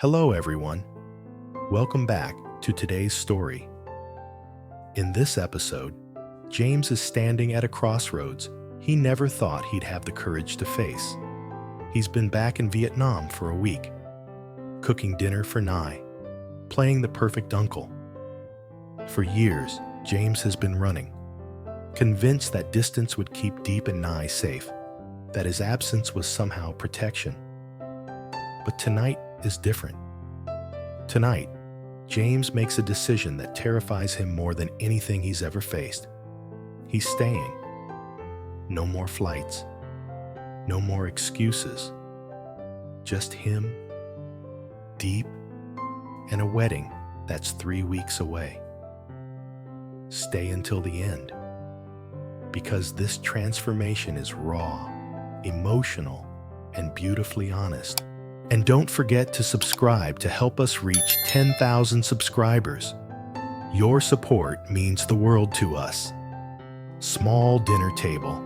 Hello, everyone. Welcome back to today's story. In this episode, James is standing at a crossroads he never thought he'd have the courage to face. He's been back in Vietnam for a week, cooking dinner for Nai, playing the perfect uncle. For years, James has been running, convinced that distance would keep Diep and Nai safe, that his absence was somehow protection. But tonight is different. Tonight, James makes a decision that terrifies him more than anything he's ever faced. He's staying. No more flights. No more excuses. Just him, Diep, and a wedding that's 3 weeks away. Stay until the end. Because this transformation is raw, emotional, and beautifully honest. And don't forget to subscribe to help us reach 10,000 subscribers. Your support means the world to us. Small dinner table.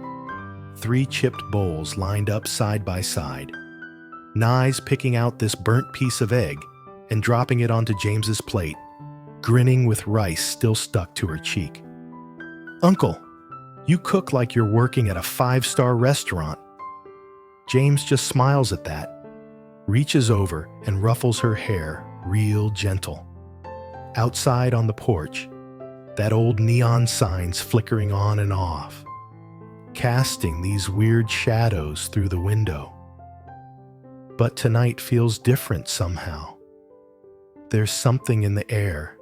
3 chipped bowls lined up side by side. Nai's picking out this burnt piece of egg and dropping it onto James's plate, grinning with rice still stuck to her cheek. "Uncle, you cook like you're working at a 5-star restaurant." James just smiles at that, reaches over and ruffles her hair real gentle. Outside on the porch, that old neon sign's flickering on and off, casting these weird shadows through the window. But tonight feels different somehow. There's something in the air,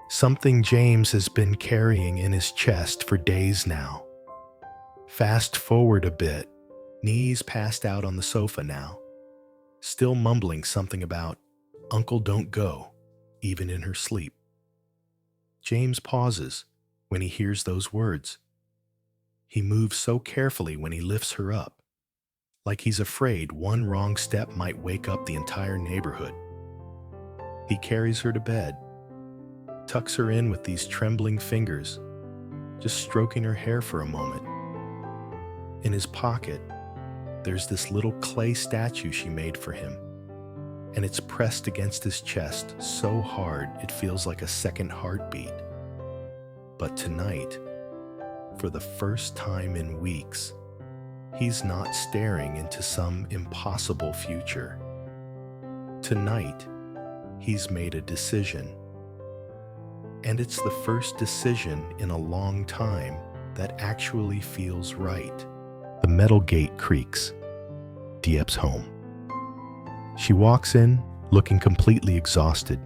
something James has been carrying in his chest for days now. Fast forward a bit, knees passed out on the sofa now, still mumbling something about "Uncle, don't go," even in her sleep. James pauses when he hears those words. He moves so carefully when he lifts her up, like he's afraid one wrong step might wake up the entire neighborhood. He carries her to bed, tucks her in with these trembling fingers, just stroking her hair for a moment. In his pocket, there's this little clay statue she made for him, and it's pressed against his chest so hard it feels like a second heartbeat. But tonight, for the first time in weeks, he's not staring into some impossible future. Tonight, he's made a decision. And it's the first decision in a long time that actually feels right. The metal gate creaks. Diep's home. She walks in, looking completely exhausted,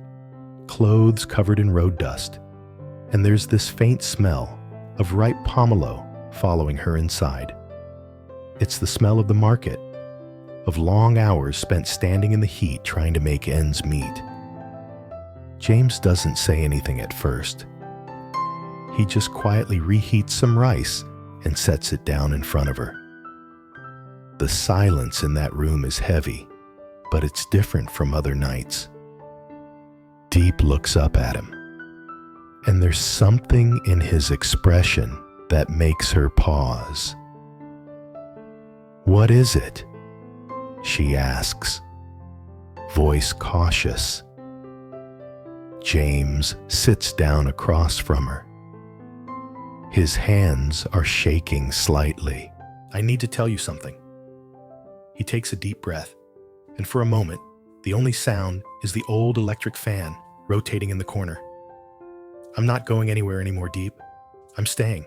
clothes covered in road dust, and there's this faint smell of ripe pomelo following her inside. It's the smell of the market, of long hours spent standing in the heat trying to make ends meet. James doesn't say anything at first. He just quietly reheats some rice and sets it down in front of her. The silence in that room is heavy, but it's different from other nights. Diep looks up at him, and there's something in his expression that makes her pause. "What is it?" she asks, voice cautious. James sits down across from her. His hands are shaking slightly. "I need to tell you something." He takes a deep breath, and for a moment, the only sound is the old electric fan rotating in the corner. "I'm not going anywhere anymore, Diep. I'm staying.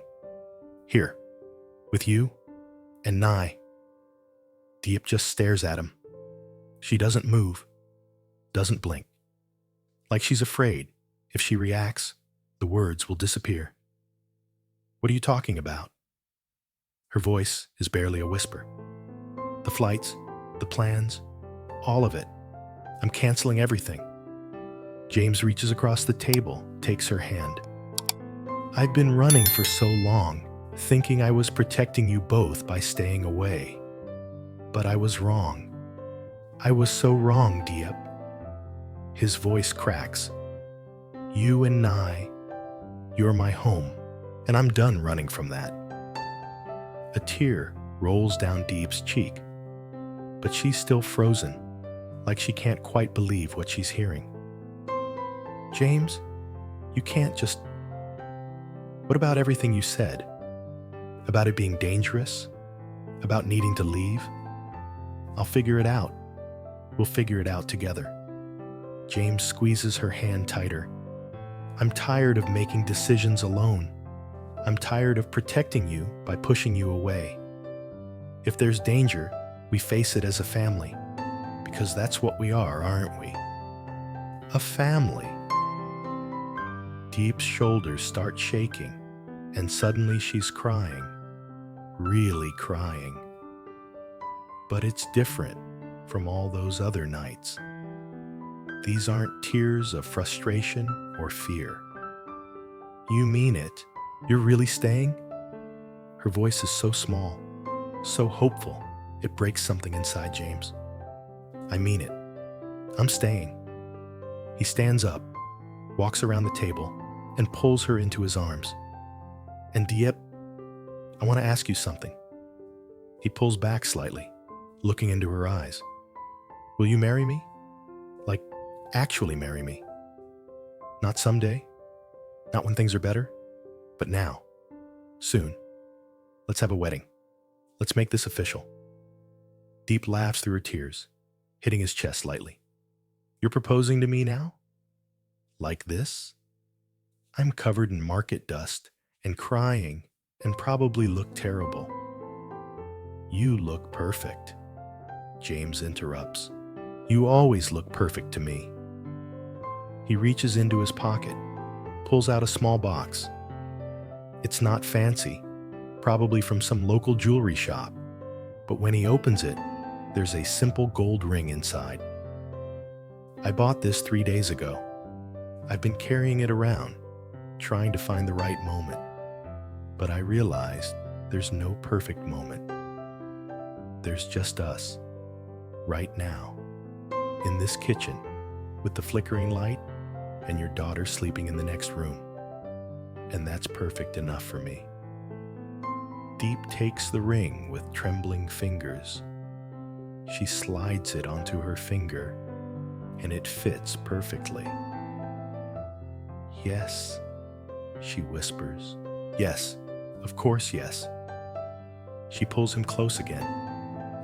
Here, with you and Nai." Diep just stares at him. She doesn't move, doesn't blink. Like she's afraid, if she reacts, the words will disappear. "What are you talking about?" Her voice is barely a whisper. "The flights, the plans, all of it. I'm canceling everything." James reaches across the table, takes her hand. "I've been running for so long, thinking I was protecting you both by staying away. But I was wrong. I was so wrong, Diep." His voice cracks. "You and Nai, you're my home, and I'm done running from that." A tear rolls down Diep's cheek, but she's still frozen, like she can't quite believe what she's hearing. James, you can't just... What about everything you said? About it being dangerous? About needing to leave? I'll figure it out. We'll figure it out together. James squeezes her hand tighter. I'm tired of making decisions alone. I'm tired of protecting you by pushing you away. If there's danger, we face it as a family, because that's what we are, aren't we? A family. Diep's shoulders start shaking, and suddenly she's crying, really crying. But it's different from all those other nights. These aren't tears of frustration or fear. You mean it? You're really staying? Her voice is so small, so hopeful, it breaks something inside James. I mean it. I'm staying. He stands up, walks around the table, and pulls her into his arms. And Diep, I want to ask you something. He pulls back slightly, looking into her eyes. Will you marry me? Like, actually marry me? Not someday? Not when things are better? But now. Soon. Let's have a wedding. Let's make this official. Diep laughs through her tears, hitting his chest lightly. You're proposing to me now? Like this? I'm covered in market dust and crying and probably look terrible. You look perfect. James interrupts. You always look perfect to me. He reaches into his pocket, pulls out a small box. It's not fancy, probably from some local jewelry shop, but when he opens it, there's a simple gold ring inside. I bought this 3 days ago. I've been carrying it around, trying to find the right moment, but I realized there's no perfect moment. There's just us, right now, in this kitchen, with the flickering light and your daughter sleeping in the next room. And that's perfect enough for me. Diep takes the ring with trembling fingers. She slides it onto her finger, and it fits perfectly. Yes, she whispers. Yes, of course yes. She pulls him close again,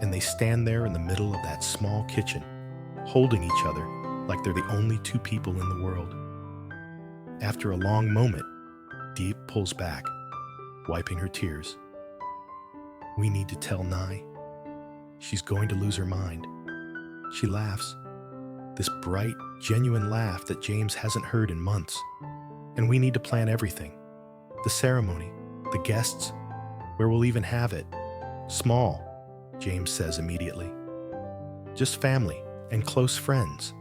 and they stand there in the middle of that small kitchen, holding each other like they're the only two people in the world. After a long moment, Diep pulls back, wiping her tears. We need to tell Nye. She's going to lose her mind. She laughs, this bright, genuine laugh that James hasn't heard in months. And we need to plan everything. The ceremony, the guests, where we'll even have it. Small, James says immediately. Just family and close friends.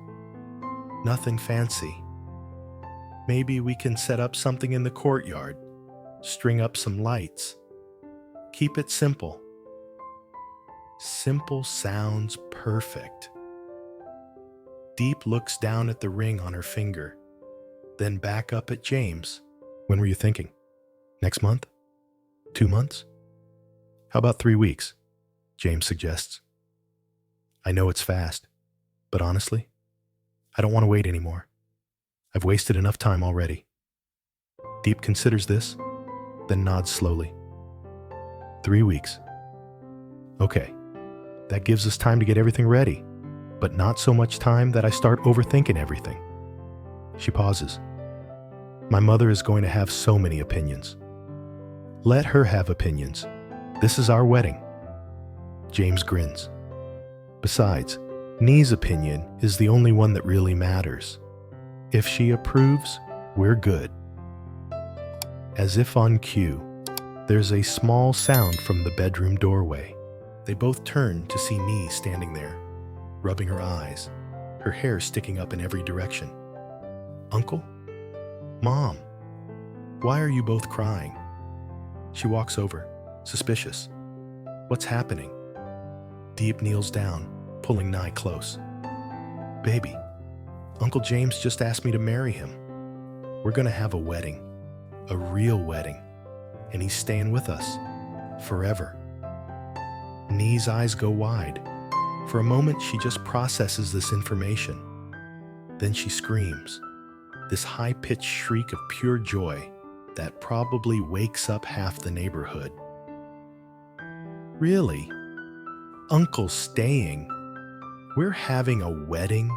Nothing fancy. Maybe we can set up something in the courtyard, string up some lights. Keep it simple. Simple sounds perfect. Diep looks down at the ring on her finger, then back up at James. When were you thinking? Next month? 2 months? How about 3 weeks? James suggests. I know it's fast, but honestly, I don't want to wait anymore. I've wasted enough time already. Diep considers this, then nods slowly. 3 weeks. Okay, that gives us time to get everything ready, but not so much time that I start overthinking everything. She pauses. My mother is going to have so many opinions. Let her have opinions. This is our wedding. James grins. Besides, Nee's opinion is the only one that really matters. If she approves, we're good. As if on cue, there's a small sound from the bedroom doorway. They both turn to see Nee standing there, rubbing her eyes, her hair sticking up in every direction. Uncle? Mom? Why are you both crying? She walks over, suspicious. What's happening? Diep kneels down, pulling Nye close. Baby, Uncle James just asked me to marry him. We're gonna have a wedding, a real wedding, and he's staying with us, forever. Nee's eyes go wide. For a moment, she just processes this information. Then she screams, this high-pitched shriek of pure joy that probably wakes up half the neighborhood. Really? Uncle's staying? We're having a wedding?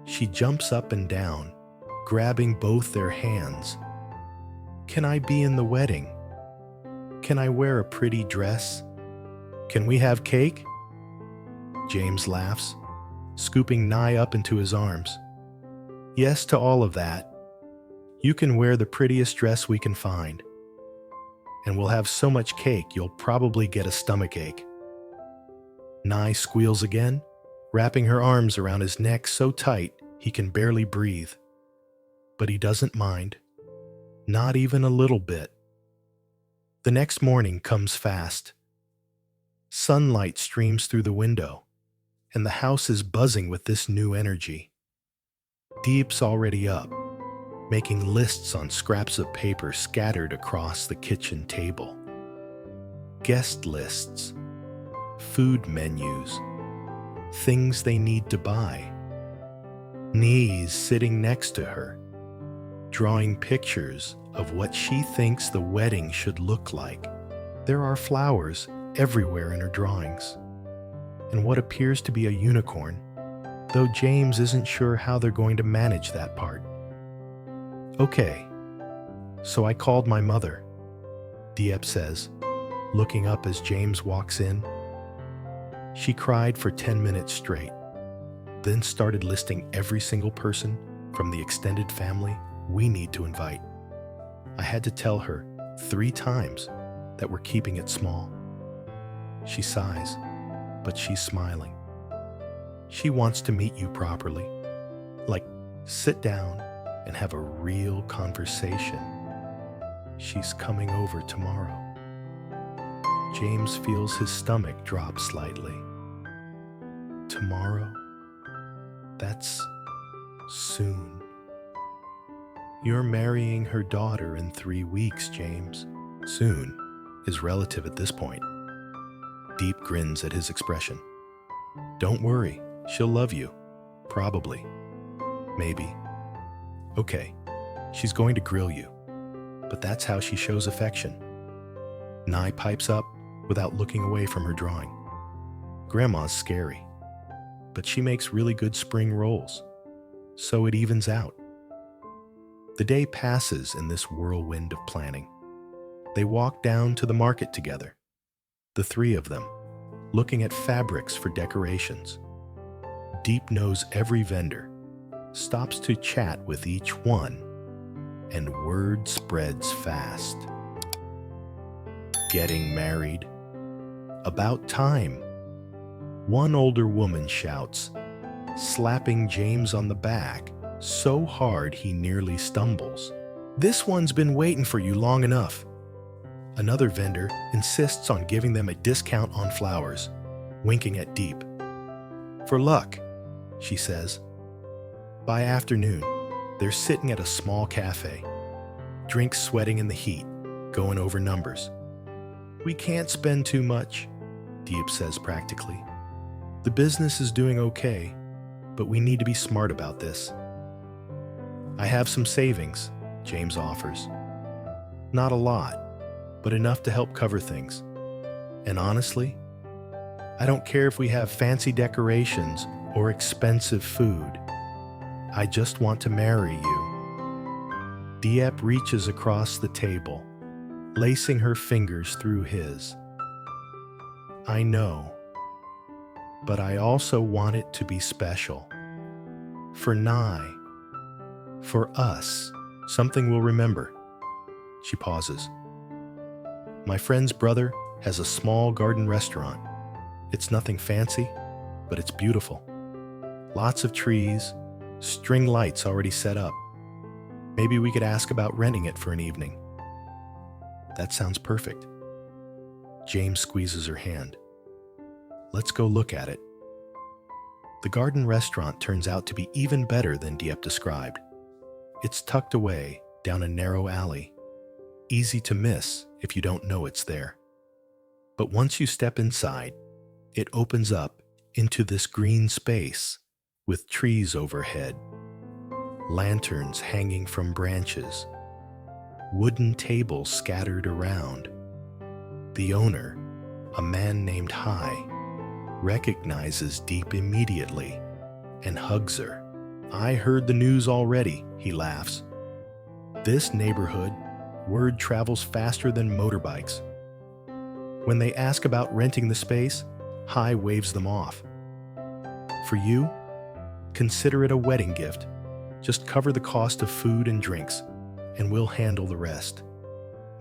She jumps up and down, grabbing both their hands. Can I be in the wedding? Can I wear a pretty dress? Can we have cake? James laughs, scooping Nye up into his arms. Yes to all of that. You can wear the prettiest dress we can find. And we'll have so much cake you'll probably get a stomachache. Nye squeals again, wrapping her arms around his neck so tight he can barely breathe. But he doesn't mind. Not even a little bit. The next morning comes fast. Sunlight streams through the window, and the house is buzzing with this new energy. Diep's already up, making lists on scraps of paper scattered across the kitchen table. Guest lists, food menus, things they need to buy. Nie's sitting next to her, drawing pictures of what she thinks the wedding should look like. There are flowers everywhere in her drawings, and what appears to be a unicorn, though James isn't sure how they're going to manage that part. Okay, so I called my mother, Diep says, looking up as James walks in. She cried for 10 minutes straight, then started listing every single person from the extended family we need to invite. I had to tell her 3 times that we're keeping it small. She sighs, but she's smiling. She wants to meet you properly, like sit down and have a real conversation. She's coming over tomorrow. James feels his stomach drop slightly. Tomorrow? That's soon. You're marrying her daughter in 3 weeks, James. Soon is relative at this point. Diep grins at his expression. Don't worry, she'll love you. Probably. Maybe. Okay, she's going to grill you, but that's how she shows affection. Nye pipes up without looking away from her drawing. Grandma's scary, but she makes really good spring rolls, so it evens out. The day passes in this whirlwind of planning. They walk down to the market together, the 3 of them, looking at fabrics for decorations. Diep knows every vendor, stops to chat with each one, and word spreads fast. Getting married. About time. One older woman shouts, slapping James on the back so hard he nearly stumbles. This one's been waiting for you long enough. Another vendor insists on giving them a discount on flowers, winking at Diep. For luck, she says. By afternoon, they're sitting at a small cafe, drinks sweating in the heat, going over numbers. We can't spend too much, Diep says practically. The business is doing okay, but we need to be smart about this. I have some savings, James offers. Not a lot, but enough to help cover things. And honestly, I don't care if we have fancy decorations or expensive food. I just want to marry you. Diep reaches across the table, lacing her fingers through his. I know, but I also want it to be special. For Nye, for us, something we'll remember. She pauses. My friend's brother has a small garden restaurant. It's nothing fancy, but it's beautiful. Lots of trees, string lights already set up. Maybe we could ask about renting it for an evening. That sounds perfect. James squeezes her hand. Let's go look at it. The garden restaurant turns out to be even better than Diep described. It's tucked away down a narrow alley, easy to miss if you don't know it's there. But once you step inside, It opens up into this green space with trees overhead, lanterns hanging from branches, wooden tables scattered around. The owner, a man named Hai, recognizes Diep immediately and hugs her. "I heard the news already," he laughs. "This neighborhood, word travels faster than motorbikes." When they ask about renting the space, Hai waves them off. "For you, consider it a wedding gift. Just cover the cost of food and drinks, and we'll handle the rest.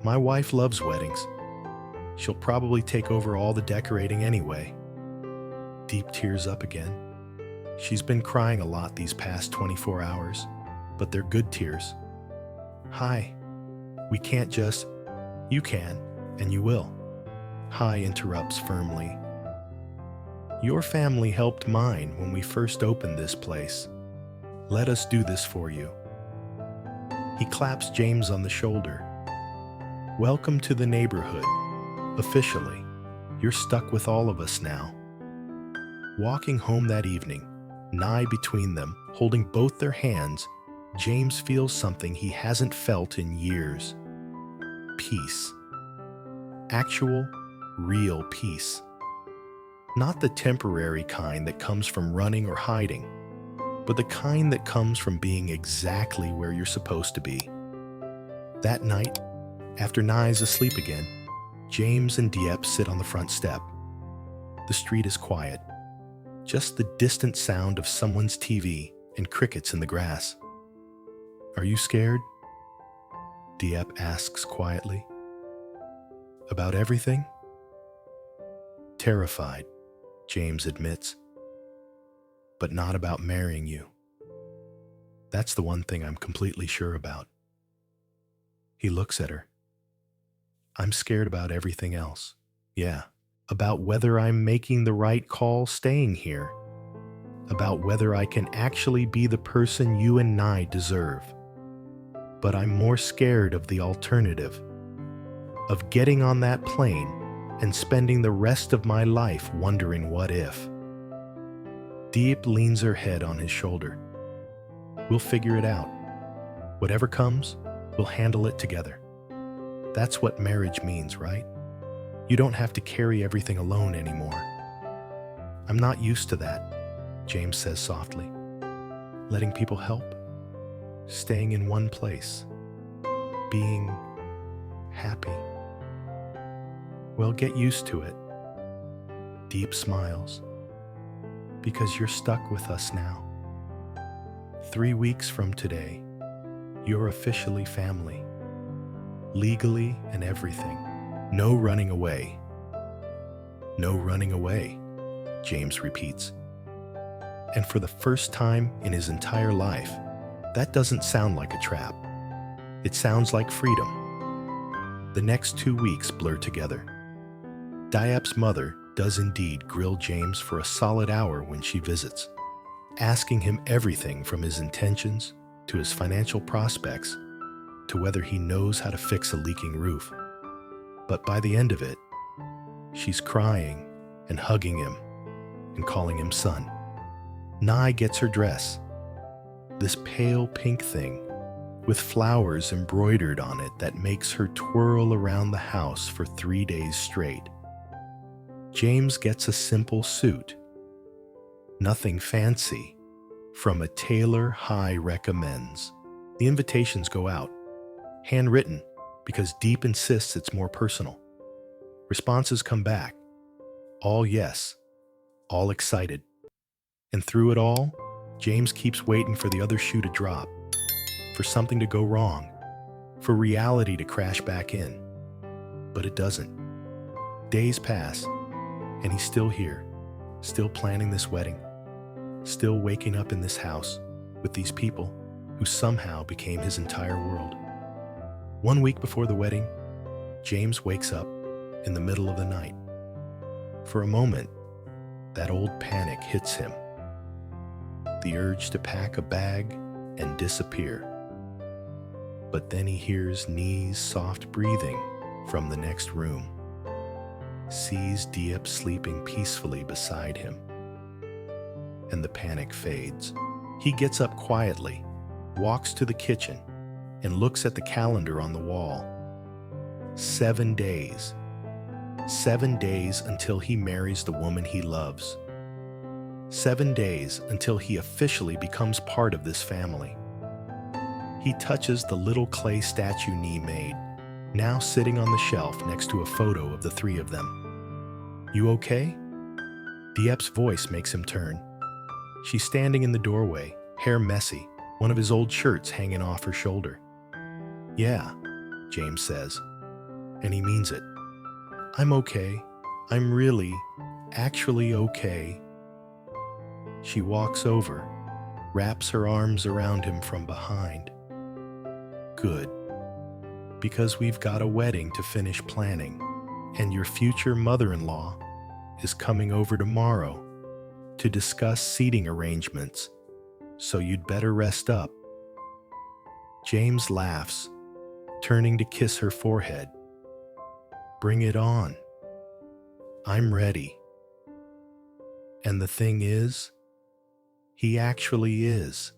My wife loves weddings. She'll probably take over all the decorating anyway." Diep tears up again. She's been crying a lot these past 24 hours, but they're good tears. "Hai, we can't just—" "You can, and you will," Hai interrupts firmly. "Your family helped mine when we first opened this place. Let us do this for you." He claps James on the shoulder. "Welcome to the neighborhood. Officially, you're stuck with all of us now." Walking home that evening, nigh between them, holding both their hands, James feels something he hasn't felt in years. Peace. Actual, real peace. Not the temporary kind that comes from running or hiding, but the kind that comes from being exactly where you're supposed to be. That night, after Nye's asleep again, James and Diep sit on the front step. The street is quiet, just the distant sound of someone's TV and crickets in the grass. "Are you scared?" Diep asks quietly. "About everything?" "Terrified," James admits. "But not about marrying you. That's the one thing I'm completely sure about." He looks at her. "I'm scared about everything else. Yeah, about whether I'm making the right call staying here. About whether I can actually be the person you and Nye deserve. But I'm more scared of the alternative. Of getting on that plane and spending the rest of my life wondering what if." Diep leans her head on his shoulder. "We'll figure it out. Whatever comes, we'll handle it together. That's what marriage means, right? You don't have to carry everything alone anymore." "I'm not used to that," James says softly. "Letting people help. Staying in one place. Being happy." "Well, get used to it." Diep smiles. "Because you're stuck with us now. 3 weeks from today, you're officially family. Legally and everything. No running away." "No running away," James repeats. And for the first time in his entire life, that doesn't sound like a trap. It sounds like freedom. The next 2 weeks blur together. Diep's mother does indeed grill James for a solid hour when she visits, asking him everything from his intentions to his financial prospects to whether he knows how to fix a leaking roof. But by the end of it, she's crying and hugging him and calling him son. Nye gets her dress, this pale pink thing with flowers embroidered on it that makes her twirl around the house for 3 days straight. James gets a simple suit, nothing fancy, from a tailor Hai recommends. The invitations go out, handwritten because Diep insists it's more personal. Responses come back, all yes, all excited. And through it all, James keeps waiting for the other shoe to drop, for something to go wrong, for reality to crash back in. But it doesn't. Days pass, and he's still here, still planning this wedding, still waking up in this house with these people who somehow became his entire world. 1 week before the wedding, James wakes up in the middle of the night. For a moment, that old panic hits him. The urge to pack a bag and disappear. But then he hears Nye's soft breathing from the next room. sees Diep sleeping peacefully beside him, and the panic fades. He gets up quietly, walks to the kitchen, and looks at the calendar on the wall. 7 days. 7 days until he marries the woman he loves. 7 days until he officially becomes part of this family. He touches the little clay statue Nee made, now sitting on the shelf next to a photo of the three of them. "You okay?" Diep's voice makes him turn. She's standing in the doorway, hair messy, one of his old shirts hanging off her shoulder. "Yeah," James says, and he means it. "I'm okay. I'm really, actually okay." She walks over, wraps her arms around him from behind. "Good. Because we've got a wedding to finish planning, and your future mother-in-law is coming over tomorrow to discuss seating arrangements, so you'd better rest up." James laughs, turning to kiss her forehead. "Bring it on. I'm ready." And the thing is, he actually is.